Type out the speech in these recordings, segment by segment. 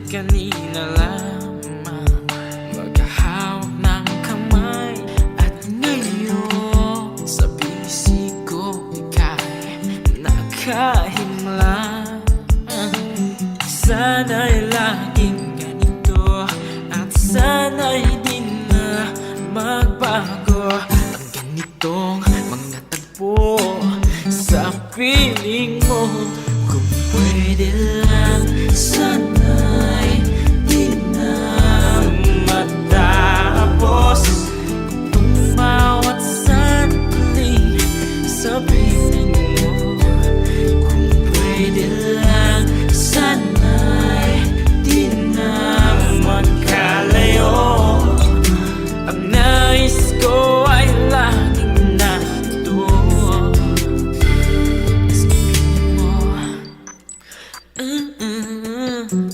Kanina lamang magkahawak ng kamay, at ngayon sa bisig ko ika'y nakahimla. Sana'y laging ganito at sana'y di na magbago ang ganitong mga tagpo sa piling mo. Kung pwede lang sana'y di na matapos itong bawat sandali sa piling mo. Kung pwede lang sana'y di na magkalayo. Ang nais ko ay laging narito sa piling mo.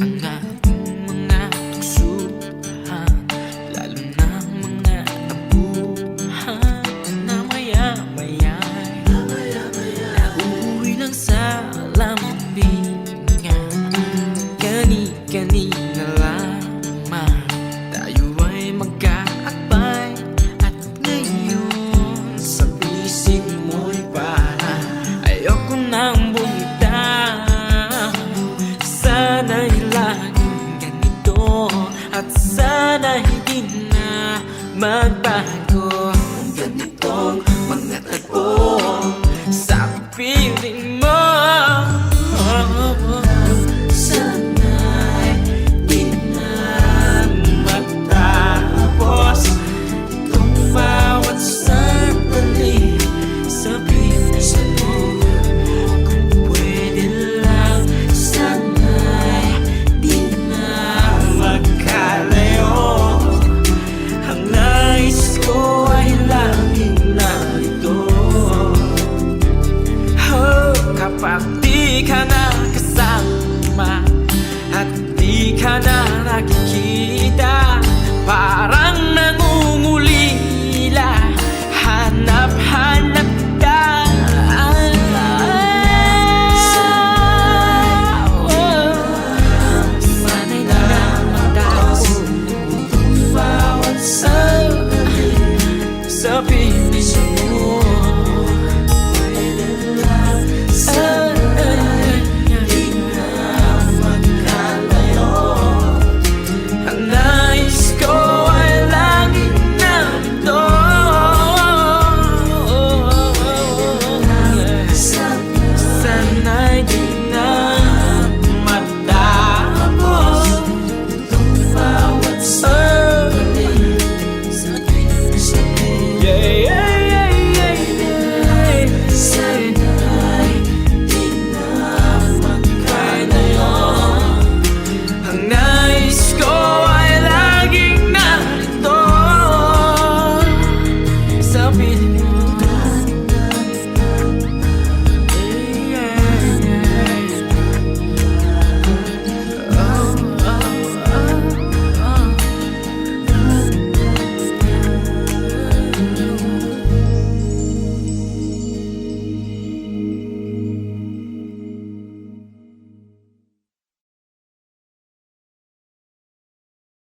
Ang ating mga tuksuhan, lalo na mga tabuhan na maya-maya'y nauuwi lang sa lambingan. Kani-kanina lamang tayo ay magkaakbay, at ngayon sa bisig mo'y parang ayoko nang bumitaw. Sana'y laging ganito at sana'y di na magbago ang ganitong mga tagpo sa piling